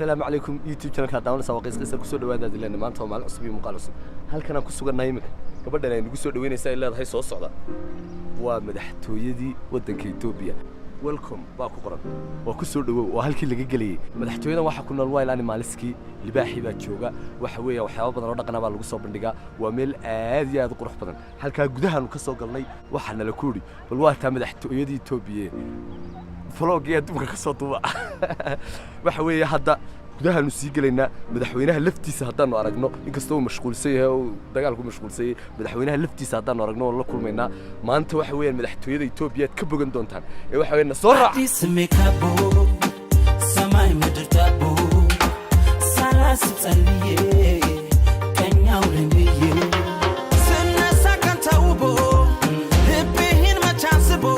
السلام عليكم يوتيوب channel كاداون سواقيس قيس ku soo dhawaada dileen maanta maal cusub iyo muuqaal cusub halkan aan ku sugannahay imika gabadhan ay nagu soo dhaweynaysaa ilaa hay soo socda waa madaxtooyadii wadanka Itoobiya welcome baa ku qoran waa ku soo dhawow waa halkii laga galiyay madaxtooyada waxa ku nool Wayland Maaliski libaaxi baa jooga waxa weeye waxyaabo badan oo dhaqan ah baa lagu soo bandhigaa waa meel aad iyo aad u qurux badan halka gudaha ka soo galnay waxa nala kuuri bal waa taa madaxtooyadii Itoobiya فلوق يا دوبك كسوتوا وحوي هذا gudaha nu sii galeynaa madaxweynaha laftiisa hadaan aragno inkastoo mashquulsan yahay oo dagaalku mashquulsan yahay madaxweynaha laftiisa hadaan aragno oo la kulmeynaa maanta waxa weeyaan madaxtooyada Itoobiya ka bogan doontaan ee waxa weeyaan soo raac samay madtabo salas taliye kanya ulenbiye sanna sakanta ubo hebehin ma chansebo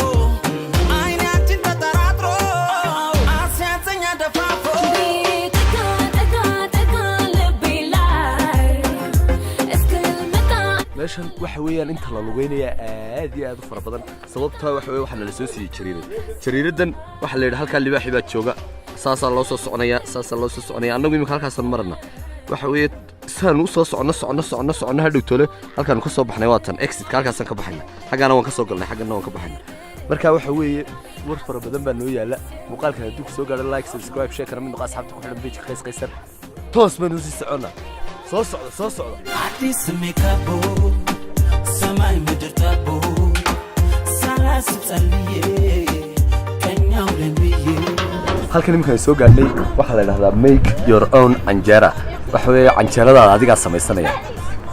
meeshan waxa weeyaan inta la lugeynaya aad iyo aad u fara badan sababta waxa weey waxa la soo siiyay jariiradan waxa la yiraahdaa halka libaaxi baa jooga saasa loo soo soconaya annagu imika halkaas marna waxa weey saan u soo socono hadhow tole halkaan ka soo baxnay waatan exit halkaas ka baxayna xagana waan ka soo galnay xagana waan ka baxayna marka waxa weey war fara badan baa noo yaala muuqaalkan haduu soo gaaro like subscribe share kana mid asxaabta ku xidhan page qays qaysar toos baan u sii socona soo socda samay madtabo salas taliye kanya ulenbiye halkan imkaan soo gaadhnay waxa la yiraahdaa make your own anjera waxa weeye anjerada adiga samaysanaya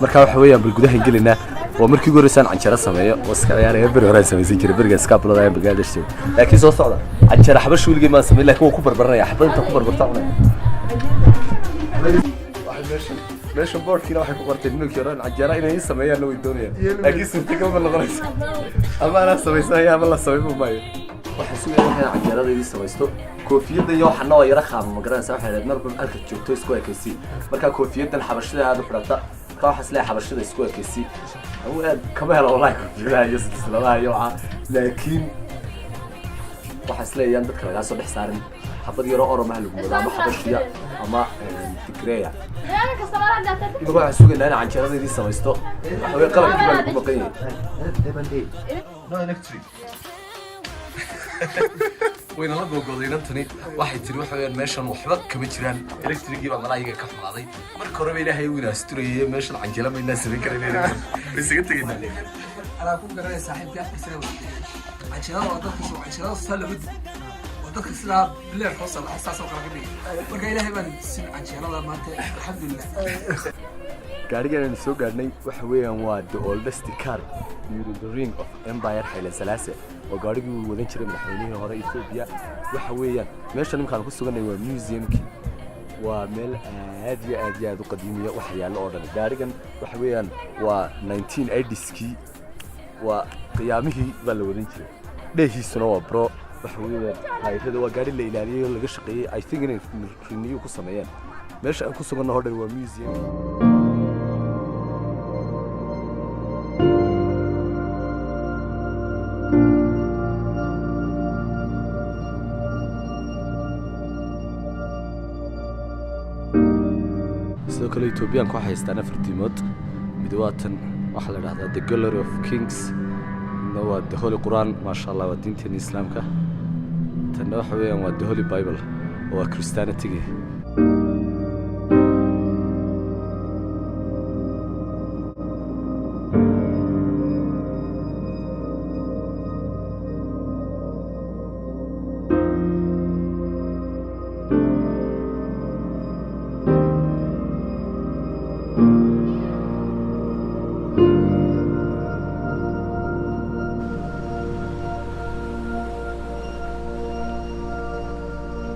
marka waxa weeyaan bal gudaha ingelina oo markii ugu horeysaan anjera sameeyo oo iska ciyaaraya bari hore samaysan jiray bariga iskaabulada ay Bangladesh laakiin soo socda anjera xabash wiilgii ma sameeyay laakiin ku barbaranaya xabadinta ku barbartaa meesha boardkiina waxay ku qortay inuu kiraan anjera inay sameeyaan way doonayaan laakiin suurtagal ma noqonayso ama ana sameysanayaa ama la sameeyo maayo waxa suuqayna anjerada ay samaysto koofiyada iyo waxna waa yara qaam ma garanaysaa waxa leedahay marba halka joogto isku ekaysi marka koofiyadan xabashada aad u xirata waxa isla xabashada isku ekaysi oo aad kama helo wallahi koofiyada iyo silsiladaha iyo laakiin waxa isla yaan dadka laga soo dhex saarin xabad yaro oroma lagu wada ama xabashiya ama tigreeya إذا كان سوق أنا عن شرط دي سويستو هو قلب كبار بقية no electric وين الله بقولين أنتني واحد تروح ماشان وحبك كمجران electric يبقى ملايكة كف ماضي مركو ربي له هيوين استري ماشان عن جلام الناس اللي كانوا بس قلت كده أنا أكون قرأي صاحب كأحد سنة عن شرط وأضخ عن شرط سهل بد dadka sida bileer hoosal xasaas oo kala gudbay marka ilaahay baan sin anjeelada maanta alxamdulillah gaarigan soo gaarnay waxa weeyaan waa the oldest car during the ring of empire Haile Selassie oo gaarigii uu wadan jiray madaxweynihii hore Itoobiya waxa weeyaan meeshan nimkaan ku suganay waa museumki waa meel aad u qadiimiya wax yaalo oo dhan gaarigan waxa weeyaan waa 1980skii waa qiyaamihii baa la wadan jiray dheehiisuna waa bro waxa weeyaan hay'adda waa gaari la ilaaliyo laga shaqeeyay I think inay renew ku sameeyeen meesha aan ku suganno hodhan waa museum sidoo kale Itoobiyan ku haystaan afartimood midwaatan waxa la yiraahdaa the gallery of kings waa the holy quran ma sha Allah waa diinta islaamka tan waxa weeyaan waa the holy bible oo christianity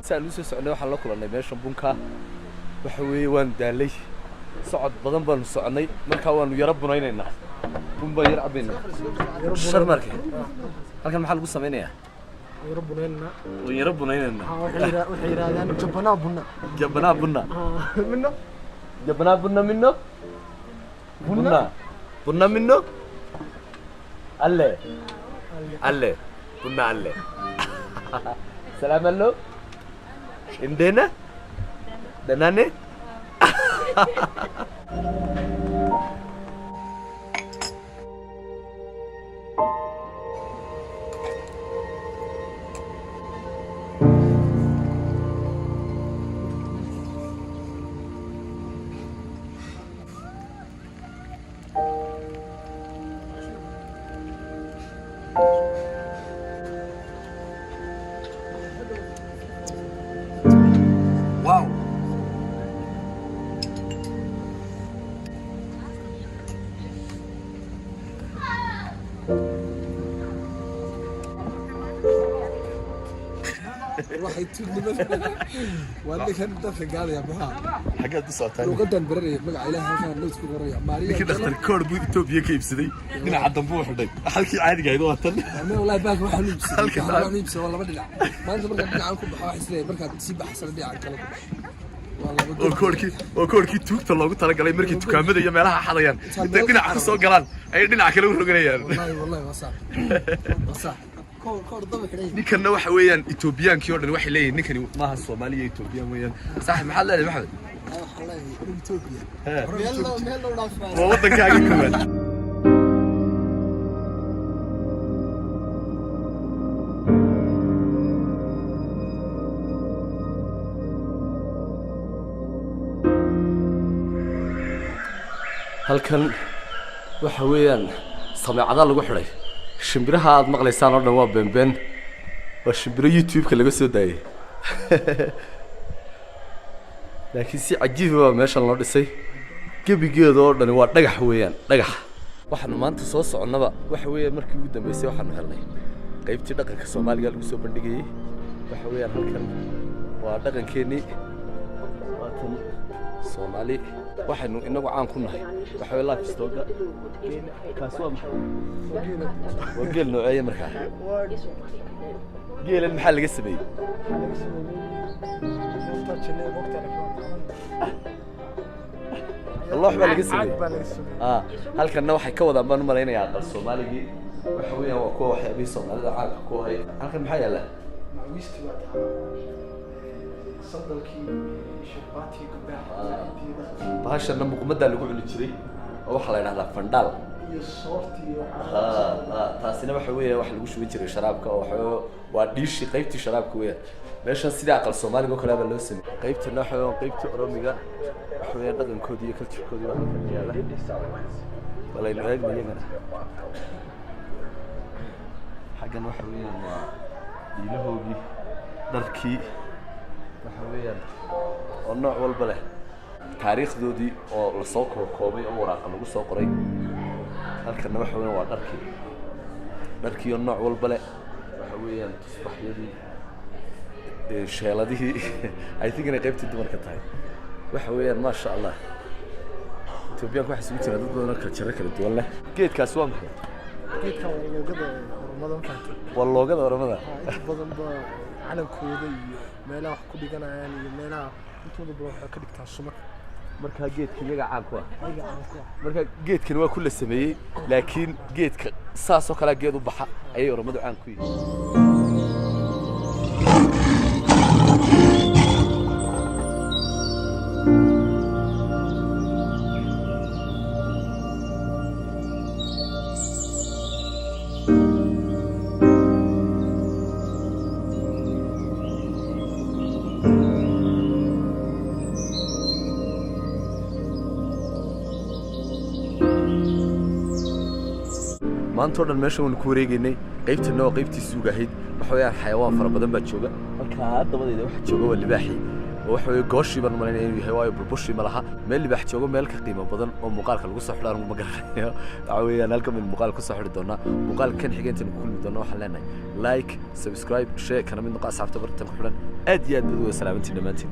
سألوا سألنا وحنا لا كلنا meeshan bunka waxa weey waan daalay socod badan baan soconay marka waan yara bunaynayna bunba yar cabina shar markay halkan maxaa lagu sameeynaa yara bunaynayna waxa yiraahdaan jabana bunna minno alle bunna alle سلام له عندنا Danane? Wow. waxay tuugnimada waa ninkan dadka gaadaya maxaa xageed u socotaan luqadan baranaya magaca ilaahay halkan noos ku qoraya maariya ninkii dhakhtar koor buu Itoobiya ka iibsaday dhinaca dambe uu xidhay halkii caadiga ahayd waa tan ama wallahi baak waxa liibsay Halkan waxa liibsay waa laba dhinac maanta marka dhinacan ku baxo wax isleeyahay marka si baxsan dhinacan kale ku baxo oo koorkii tuugta loogu talagalay markii dukaamada iyo meelaha xadayaan intay dhinaca ka soo galaan ay dhinaca kale u roganayaan wallahi wasaa koor daba kale ninkanna waxa weeyaan Itoobiyaankii oo dhan waxay leeyihiin ninkani maaha Soomaaliya Itoobiyaan weeyaan saaxiib maxaad leedahay maxamed wallahi Itoobiya meel loo dhaafay waa wadankaaga koowaad halkan waxa weeyaan sameecada lagu xidhay shimbiraha aad maqlaysaan oo dhan waa beenbeen waa shimbiro YouTube-ka laga soo daayay laakiin si cajiib ah meeshan loo dhisay gebigeeda oo dhan waa dhagax weeyaan dhagax waxaanu maanta soo soconaba waxa weeyaan markii ugu dambeysay waxaanu helnay qaybtii dhaqanka Soomaaliga lagu soo bandhigayay waxa weeyaan halkan waa dhaqankeennii waatan Soomaali waxaanu inagu caan ku nahay waxa weey livestock kaas waa geel nooceeye markaa geelan maxaa laga sameeyey الله بقى اللي قصدي halkanna waxay ka wadaan baan u malaynayaa dal Soomaaligi waxa weeyaan waa kuwa wax yaabay Soomaalida caanka ku hay halkan maxaa yaala mawisti waa sadalkii shirbaati ku baaxay bahashana muqmada lagu cuni jiray oo waxa la yiraahdaa fandal iyo soortii taasina waxa weeyaan wax lagu shubin jiray sharaabka oo waa dhiishi qaybtii sharaabka weeyaan meeshan sida aqal Soomaaliga kale baa loo sameeyay qaybtana waxa weeyaan qaybtii Oromiga waxa weeyaan dhaqankoodii iyo culture-koodii waxa ka yaala walay loo eegayna xagan waxa weeyaan waa diilahoogi dharkii waxa weeyaan oo nooc walba leh taariikhdoodii oo la soo koobay oo waraaq lagu soo qoray halkan waxa weeyaan waa dharkii oo nooc walba leh waxa weeyaan tusbaxyadii sheeladii I think inay qaybtii dumarka tahay waxa weeyaan ma sha Allah Itoobiyaanku waxa isugu jira dad badan oo kala duwan leh geedkaas waa maxay geedka loogada Oromada maanta waa loogada Oromada badan ba calankooda iyo meelaha wax ku dhiganayaan iyo meelaha intooda badan waxa ka dhigtaan sumad marka geedka iyaga caan ku ah marka geedkan waa kula sameeyay laakiin geedka saas oo kala geed u baxa ayay Oromadu caan ku yihiin maanta dhan meesha uu ku wareegaynay qaybtana waa qaybtii suuga ahayd waxa weeyaan xayawaan fara badan baa jooga halka dabadeeda waxa jooga waa libaaxi oo waxa weey gooshii baan malaynayaa inuu yahay waayo burbushii ma laha meel libaax jooga meel ka qiimo badan oo muuqaalka lagu soo xidhaan ma garanayo waxa weeyaan halka mid muuqaal ku soo xidhi doona muuqaalkan xigeentan ku kulmi doona waxaan leenahay like subscribe share kana mid noqo asxaabta bartan ku xidhan aad iyo aad bad u salaamantiin dhamaantiin